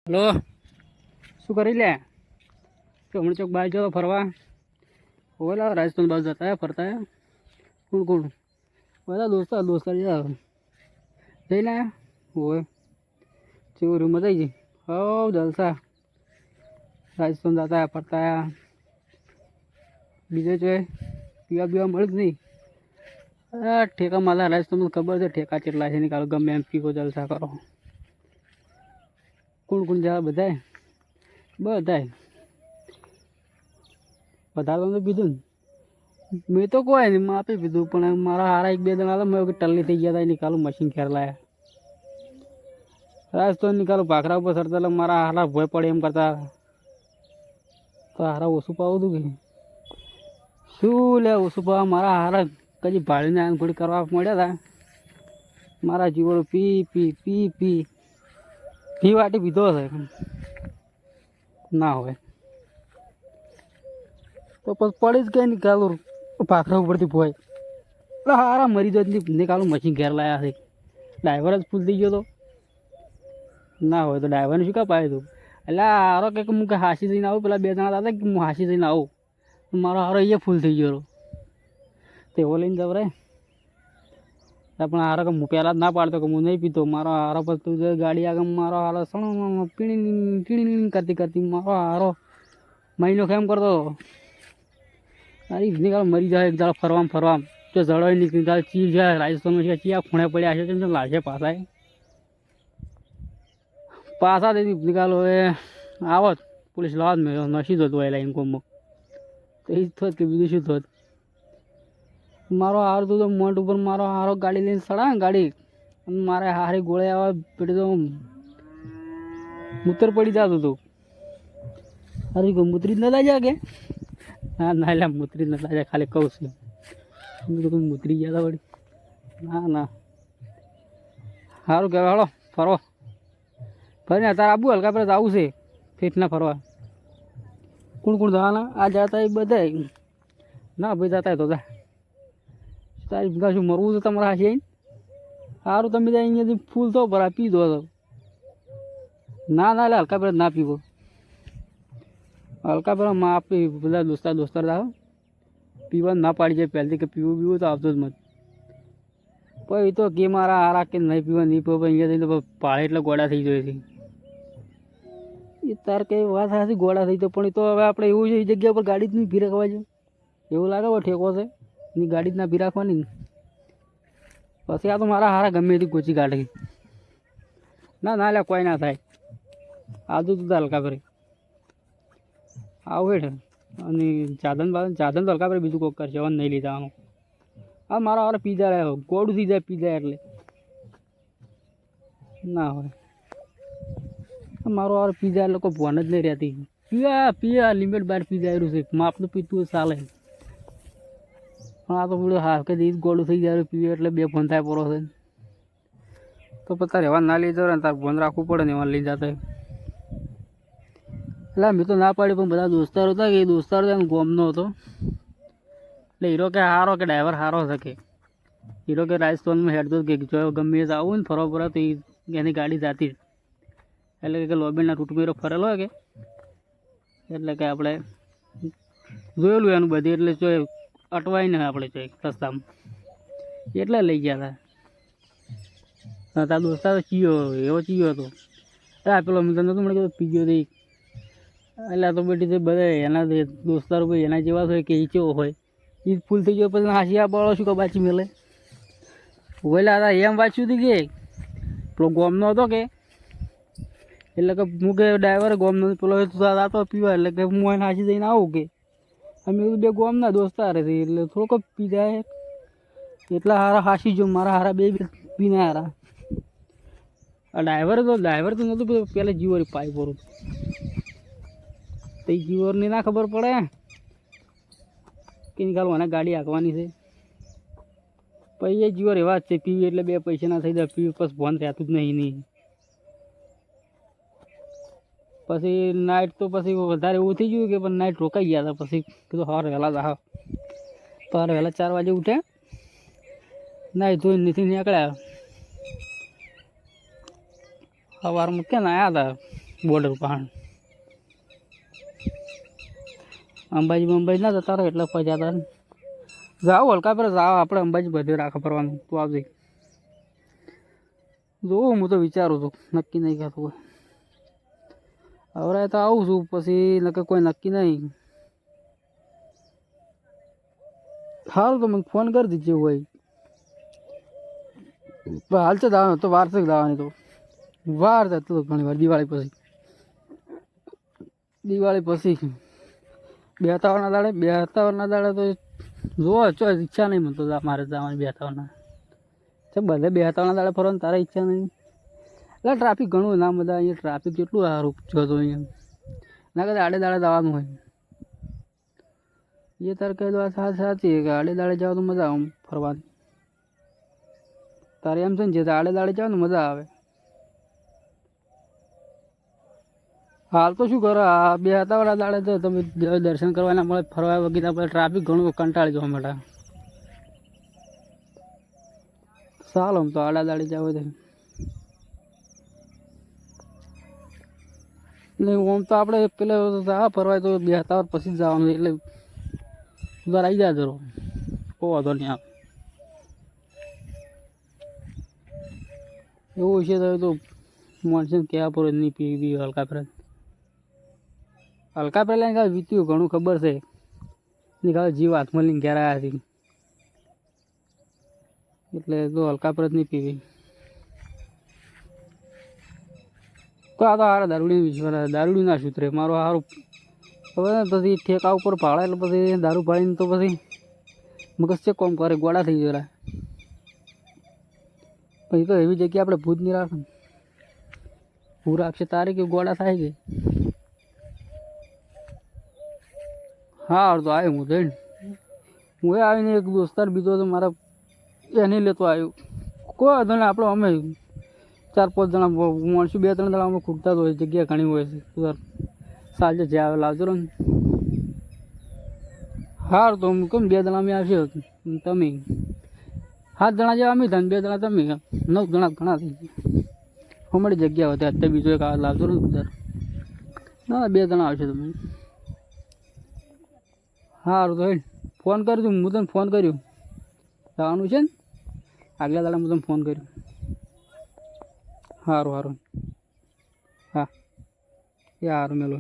Hello, શું કરી લે? કે હમણાં ચોક બહાર જાઓ ફરવા? ઓલા રાજસ્થાન બાજુ જતા હે ફરતા હે? કોણ કોણ? બધા દોસ્તાર જઈને હોય ચેવું રૂમ થઈ ગઈ? હો જલસા. રાજસ્થાન જતા હે ફરતા હે. બીજે જોઈએ પીવા મળે જ નહીં. ઠેકા માલા રાજસ્થાનમાં ખબર છે ઠેકા કેટલા છે નીકાળો ગમે એમ પીવો જલસા કરો. કોણ જવા બધાય વધારે તો પીધું ને મેં તો કોઈ નહીં મેં આપી પીધું પણ મારા હારા એક બે જણા હતા મેં ટલ્લી થઈ ગયા હતા નીકાળું મશીન ખેર લાયા રાજસ્થાન નીકાળું ભાખરા ઉપર સરતા એટલે મારા હારા ભય પડે એમ કરતા તો હારા ઓછું પાવું હતું કે શું લે ઓછું પાવા મારા હારા કદી ભાડીને આનખોડી કરવા મળ્યા હતા મારા જીવડું પી વાટી પીધો હશે ના હોય તો પછી પડી જ ગઈ નીકાળું ભાખરા ઉપરથી ભોય એટલે હારા મરી જાય નીકાળું મશીન ઘેર લાયા છે ડ્રાઈવર જ ફૂલ થઈ ગયો તો ના હોય તો ડ્રાઈવરને શું કા પાય તું એટલે હારો કંઈક હું કે હાસી જઈને આવું પેલા બે જણા હતા કે હું હાસી જઈને આવું મારો હારો અહીંયા ફૂલ થઈ ગયો તેવો લઈને જવરાય પણ હારો કે હું પહેલાં જ ના પાડતો કે હું નહીં પીતો મારો હારો પર તું ગાડી આગળ મારો હારો સણ પીણી કરતી મારો હારો મહિનો કેમ કરતો અરે નીકાળ મરી જાય એક દાડો ફરવામાં જો જળવાઈ નીકળી દાળ ચીર જાય રાજસ્થાનમાં છે ચિયા ખૂણે પડ્યા છે તેમ લાગે પાછા તેથી નીકાળો એ આવત પોલીસ લાવત મેં નસી જતો એ લાઈન કોમમાં તો એ જ થોત કે બીજું શું થોત મારો હાર તો મોટ ઉપર મારો હારો ગાડી લઈને સડા ગાડી અને મારે હારી ગોળે આવવા પેટે તો મૂતર પડી જતું હતું અરે મૂતરી જ નતા જા કે ના એટલે મૂતરી જ નતા જા ખાલી કહું છું મૂતરી ગયા હતા વળી ના સારું કહેવાય હળો ફરો ફરીને તારે આબુ હલકા પર આવું છે ફેટના ફરવા કોણ જવાના આ જતા એ બધા ના ભાઈ જતા તો જા તારી શું મરવું છે તમારા હાસી આવીને સારું તમે ત્યાં અહીંયાથી ફૂલ થો ભરા પી દો તો ના એટલે હલકા પર ના પીવો હલકા પર માં આપી બધા દોસ્તાર જાઓ પીવા ના પાડી જાય પહેલથી કે પીવું તો આવતો જ મત પછી તો કે મારા હારા કે નહીં પીવા નહીં પીવા અહીંયા તો પાળે એટલે ગોળા થઈ જાય છે એ તાર કઈ વાત સાચી ગોળા થઈ તો પણ એ તો હવે આપણે એવું છે એ જગ્યા પર ગાડી જ નહીં ભી રાખવા જોઈએ એવું લાગે ઠેકો છે એની ગાડી જ ના ભી રાખવાની પછી આ તો મારા હારા ગમે એથી ગોચી કાઢે ના એટલે કોઈ ના થાય આજુ તું હલકા કરે આવું હેઠ અને ચાદન તો હલકા કરે બીજું કોક કરશે હવે નહીં લીધાનું હા મારા હારા પીઝા રહ્યો ગોળું થઈ જાય પીઝા એટલે ના હોય મારો હારો પીઝા એટલે કોઈ ભોન જ નહીં રહેતી પીવા લિમિટ બહાર પીઝા આવ્યું છે માપનું પીતું ચાલે આ તો બોલો હા કે દીધ ગોળું થઈ જાય પીવે એટલે બે ફોન થાય પડો છે તો પછી તારે એવા ના લઈ જાવ ને તારે ફોન રાખવું પડે ને એવા લઈ જતા એટલે મેં તો ના પાડી પણ બધા દોસ્તારો હતા કે એ દોસ્તારો એમ ગોમનો હતો એટલે હીરો કે હારો કે ડ્રાઈવર હારો શકે હીરો કે રાજસ્થાનમાં હેડતો કે જો ગમે તે આવું ને ફરવા ફરવા તો એની ગાડી જાતી જ એટલે કે લોબીના ટૂટમેરો ફરેલો હોય કે એટલે કે આપણે જોયેલું એનું બધી એટલે જો અટવાય ને આપણે જોઈએ રસ્તામાં એટલે લઈ ગયા હતા તારા દોસ્તાર ચીયો હતો પેલો મેં તને નહોતું મળે કે પીગ્યો હતો એટલે તો બેટી બધા એના દોસ્તારો ભાઈ એના જેવા હોય કે એ કેવો હોય એ ફૂલ થઈ ગયો પછી હાસી આ બાળો શું કે બાચી મેલે ઓલા હતા એમ વાંચ્યું હતું કે પેલો ગોમનો હતો કે એટલે કે હું કે ડ્રાઈવર ગોમનો પેલો હતો પીવા એટલે કે હું એને હાસી જઈને આવું કે અમે બે ગોમના દોસ્તાર હતી એટલે થોડોક પીધા એટલા હારા હાસી જો મારા હારા બે પીના હારા આ ડ્રાઈવર તો નહોતું પહેલાં જીવર પાઈ પડું તો એ જીવરની ના ખબર પડે કે નીકાળું મને ગાડી હાંકવાની છે પછી એ જીવર એવા જ છે પીવી એટલે બે પૈસા ના થઈ જાય પીવી પછી ભોન રહેતું જ નહીં પછી નાઇટ તો પછી વધારે એવું થઈ ગયું કે પણ નાઇટ રોકાઈ ગયા હતા પછી કીધું સવારે વહેલા જ સવારે વહેલા 4 વાગે ઉઠ્યા નાઈ ધોઈને નથી નીકળ્યા સવારમાં ક્યાં આવ્યા હતા બોર્ડર પહાણ અંબાજી ના જતા રહો એટલે પછી જતા જાઓ હલકા પર જાઓ આપણે અંબાજી બધે રાખે ફરવાનું તું આવજે જોઉં હું તો વિચારું છું નક્કી નહીં કરતું કોઈ હવે તો આવું છું પછી નક્કી કોઈ નક્કી નહીં સારું તો મને ફોન કરી દીધો હોય હાલ તો દાવાનો તો વાર છે દાવાની તો વાર થતું ઘણી વાર દિવાળી પછી બેહતાવારના દાડે તો જોવો ચો ઈચ્છા નહીં મને તો મારે જવાની બેહતાવારના છે બધે બેહતાવારના દાડે ફરવાની તારે ઈચ્છા નહીં એટલે ટ્રાફિક ઘણું ના બધા અહીંયા ટ્રાફિક કેટલું સારું જતો અહીંયા ના કદાચ આડે દાડે જવાનું હોય એ તારે કહી દો સાચી કે આડે દાડે જાવ તો મજા આવે ફરવાની તારે એમ છે ને જે આડે દાડે જાવ ને મજા આવે હાલ તો શું કરો આ બેહતાવાળા દાડે તો તમે દર્શન કરવાના મળે ફરવા વગેરે આપણે ટ્રાફિક ઘણું કંટાળી જવા માટે ચાલો આમ તો આડા દાડી જાવ તો નહીં આમ તો આપણે પેલા ફરવાય તો બેહતાવાર પછી જ જવાનું એટલે ઉધાર આવી જાય જરો કોઈ વાંધો નહીં આપ એવું છે તો માણસે કહેવા પડે નહીં પીવી હલકા પહેલાં કાંઈ વીત્યું ઘણું ખબર છે એની કાંઈ જીવ હાથમાં લઈને ઘેર આવ્યા હતી એટલે તો હલકા પર જ નહીં પીવી તો આ તો હારા દારૂડી વિશ્વાસ દારૂડી ના સૂત્રે મારો સારું હવે પછી ઠેકા ઉપર ભાડા એટલે પછી દારૂ ભાડીને તો પછી મગજ છે કોમ કરે ગોળા થઈ જરા પછી તો એવી જગ્યાએ આપણે ભૂત નહીં રાખે હું રાખશે તારે કે ગોળા થાય કે હા તો આવ્યો હું જઈને હું આવીને એક દોસ્તાર બીજો તો મારા એને લેતો આવ્યો કોઈ વાંધો નહીં આપણે અમે 4-5 જણા માણસો 2-3 જણા અમે ખૂટતા હોય જગ્યા ઘણી હોય છે સર સાંજે જે આવે લાવજો ને સારું તો હું કેમ 2 જણા અમે આવશે તમે 7 જણા જેવા અમે થાય 2 જણા તમે 9 જણા ઘણા થઈ ગયા અમારી જગ્યા હોય અત્યારે બીજો એક લાવજો ને સર ના 2 જણા આવશે તમે સારું તો ફોન કરજો હું તને ફોન કર્યો જવાનું છે ને આગલા દાડા હું તને ફોન કર્યો સારું હા એ સારું મેલો